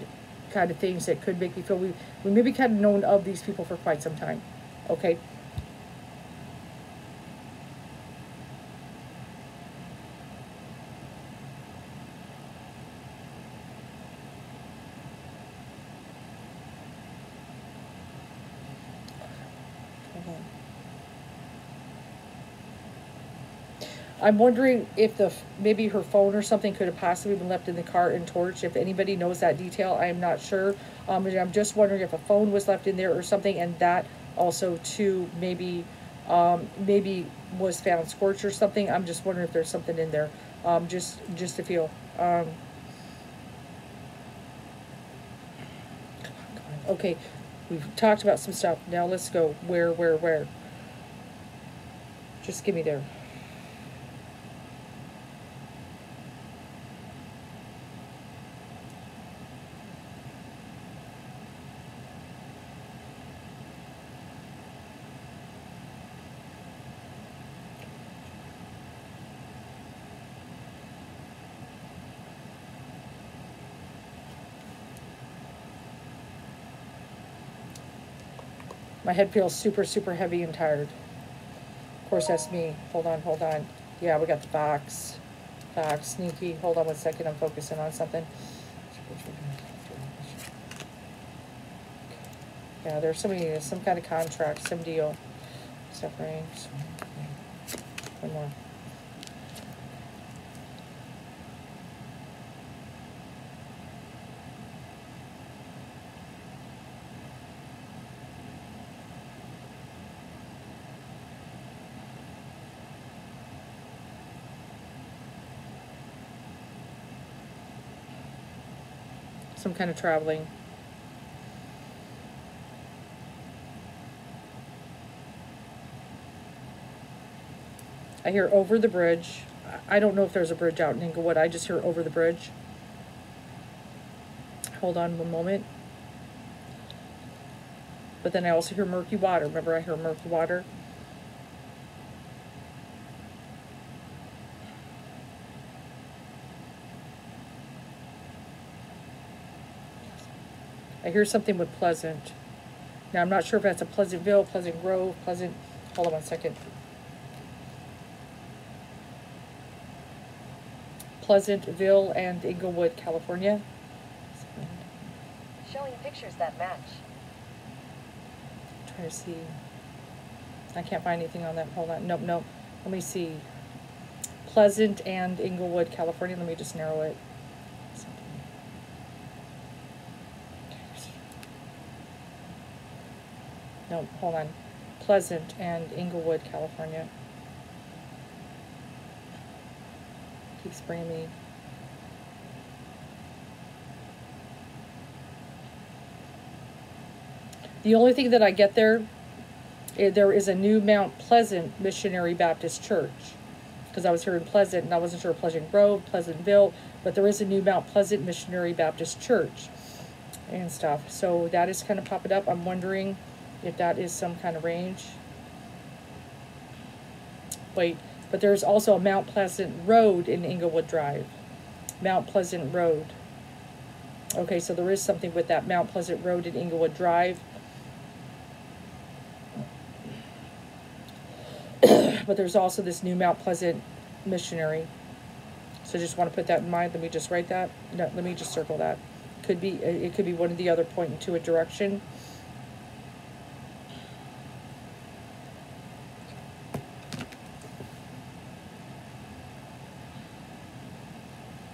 kind of things that could make me feel we maybe kind of known of these people for quite some time. Okay. I'm wondering if maybe her phone or something could have possibly been left in the car and torched. If anybody knows that detail, I am not sure. And I'm just wondering if a phone was left in there or something, and that also too maybe was found scorched or something. I'm just wondering if there's something in there. Just to feel. Okay, we've talked about some stuff. Now let's go. Where? Just give me there. My head feels super heavy and tired. Of course, that's me. Hold on. Yeah, we got the box. Box, sneaky. Hold on one second. I'm focusing on something. Yeah, there's some kind of contract, some deal. Suffering. One more. Some kind of traveling. I hear over the bridge. I don't know if there's a bridge out in Inglewood. I just hear over the bridge. Hold on one moment. But then I also hear murky water. Remember, I hear murky water. I hear something with Pleasant. Now, I'm not sure if that's a Pleasantville, Pleasant Grove, Pleasant. Hold on one second. Pleasantville and Inglewood, California. Showing pictures that match. Try to see. I can't find anything on that. Hold on. Nope. Let me see. Pleasant and Inglewood, California. Let me just narrow it. No, hold on. Pleasant and Inglewood, California. Keeps bringing me. The only thing that I get there is a new Mount Pleasant Missionary Baptist Church. Because I was here in Pleasant, and I wasn't sure Pleasant Grove, Pleasantville, but there is a new Mount Pleasant Missionary Baptist Church and stuff. So that is kind of popping up. I'm wondering if that is some kind of range. Wait, but there's also a Mount Pleasant Road in Inglewood Drive. Mount Pleasant Road. Okay, so there is something with that Mount Pleasant Road in Inglewood Drive. But there's also this new Mount Pleasant Missionary. So just want to put that in mind. Let me just write that. No, let me just circle that. It could be one or the other pointing to a direction.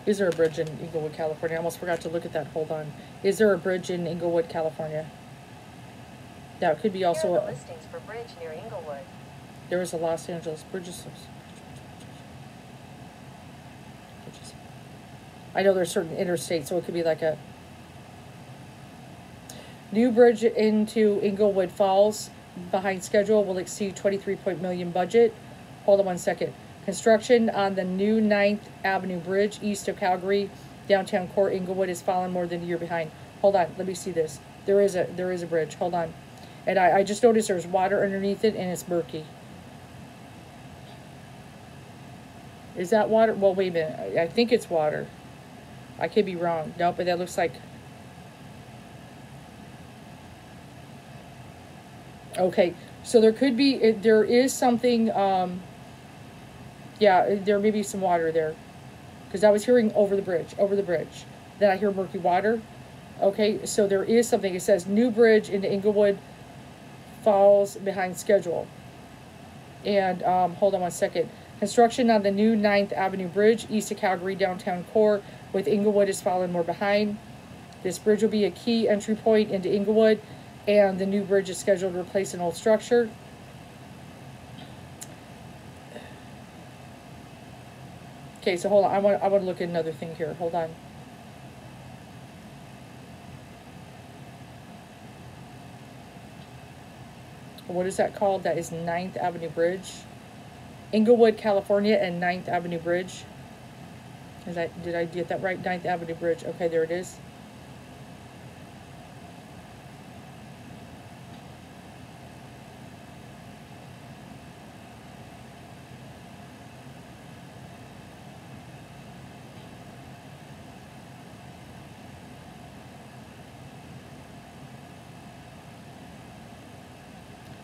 Is there a bridge in Inglewood, California? I almost forgot to look at that. Hold on. Is there a bridge in Inglewood, California? Now, it could be also Here are the listings for bridge near Inglewood. There is a Los Angeles bridges. I know there's certain interstates, so it could be like a new bridge into Inglewood Falls behind schedule will exceed 23 million budget. Hold on one second. Construction on the new 9th Avenue Bridge east of Calgary, downtown core Inglewood is falling more than a year behind. Hold on, let me see this. There is a bridge. Hold on. And I just noticed there's water underneath it and it's murky. Is that water? Well, wait a minute. I think it's water. I could be wrong. Nope, but that looks like... Okay, so there could be... There is something... yeah, there may be some water there. Because I was hearing over the bridge. Then I hear murky water. Okay, so there is something. It says new bridge into Inglewood Falls behind schedule. And hold on one second. Construction on the new 9th Avenue Bridge east of Calgary downtown core with Inglewood is falling more behind. This bridge will be a key entry point into Inglewood, and the new bridge is scheduled to replace an old structure. Okay, so hold on. I want to look at another thing here. Hold on. What is that called? That is 9th Avenue Bridge. Inglewood, California, and 9th Avenue Bridge. Did I get that right? 9th Avenue Bridge. Okay, there it is.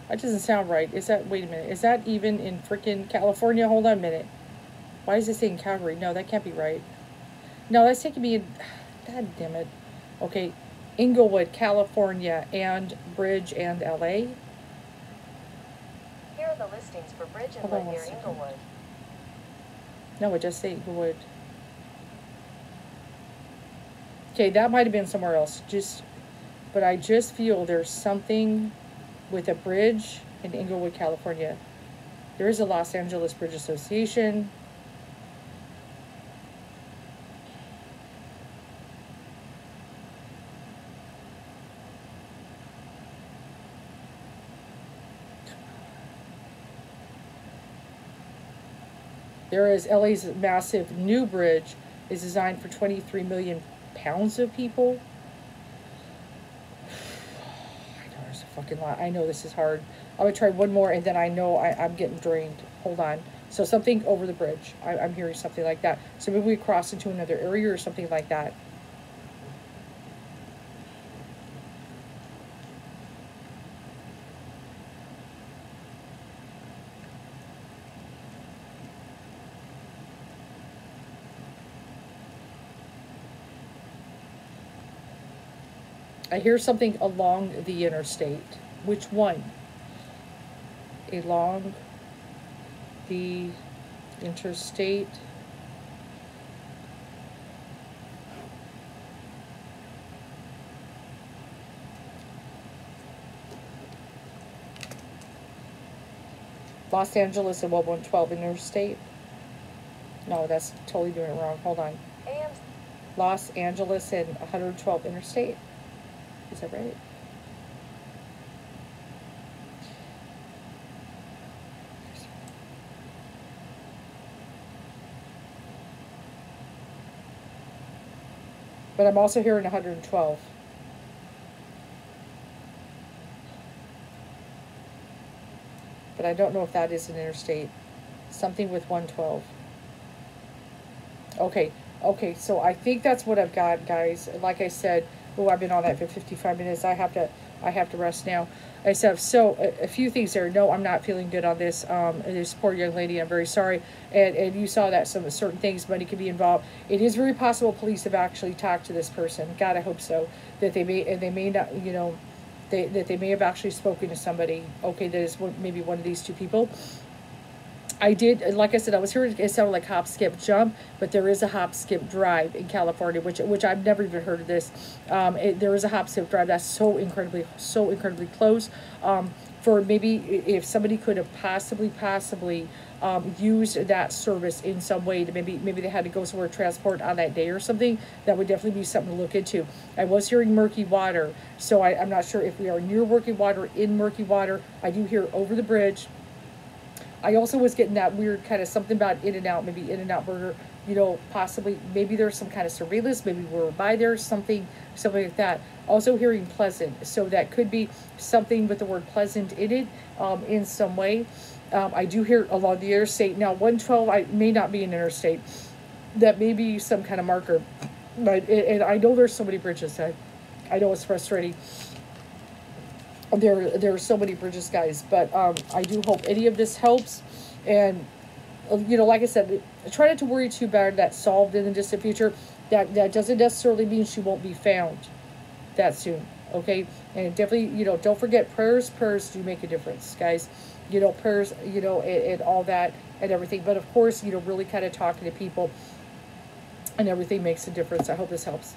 That doesn't sound right. Is that, wait a minute, is that even in frickin' California? Hold on a minute. Why is it saying Calgary? No, that can't be right. No, that's taking me in, God damn it. Okay, Inglewood, California, and Bridge and LA. Here are the listings for Bridge and Wood near Inglewood. No, it just say Inglewood. Okay, that might have been somewhere else. But I just feel there's something with a bridge in Inglewood, California. There is a Los Angeles Bridge Association. There is LA's massive new bridge is designed for 23 million pounds of people. There's a fucking lot. I know this is hard. I'm going to try one more, and then I know I'm getting drained. Hold on. So something over the bridge. I'm hearing something like that. So maybe we cross into another area or something like that. I hear something along the interstate. Which one? Along the interstate. Los Angeles and 112 interstate. No, that's totally doing it wrong. Hold on. AM. Los Angeles and 112 interstate. Is that right? But I'm also hearing 112. But I don't know if that is an interstate. Something with 112. Okay, okay, so I think that's what I've got, guys. Like I said, oh, I've been on that for 55 minutes. I have to rest now. I said, so a few things there. No, I'm not feeling good on this. This poor young lady, I'm very sorry. And you saw that some certain things, money could be involved. It is very possible police have actually talked to this person. God, I hope so. That they may not, you know, that they may have actually spoken to somebody. Okay, that is maybe one of these two people. I did, like I said, I was hearing it sounded like hop, skip, jump, but there is a hop, skip, drive in California, which I've never even heard of this. There is a hop, skip, drive that's so incredibly close. For maybe if somebody could have possibly used that service in some way, to maybe they had to go somewhere transport on that day or something, that would definitely be something to look into. I was hearing murky water, so I'm not sure if we are near murky water, in murky water. I do hear over the bridge. I also was getting that weird kind of something about In-N-Out, maybe In-N-Out burger, you know, possibly, maybe there's some kind of surveillance, maybe we're by there, something like that. Also hearing pleasant, so that could be something with the word pleasant in it, in some way. I do hear along the interstate. Now, 112, I may not be an interstate. That may be some kind of marker. But, and I know there's so many bridges. I know it's frustrating. There are so many bridges, guys, but I do hope any of this helps. And you know, like I said, try not to worry too bad that solved in the distant future. That doesn't necessarily mean she won't be found that soon. Okay, and definitely, you know, don't forget prayers do make a difference, guys. You know, prayers, you know, and all that and everything. But of course, you know, really kind of talking to people and everything makes a difference. I hope this helps.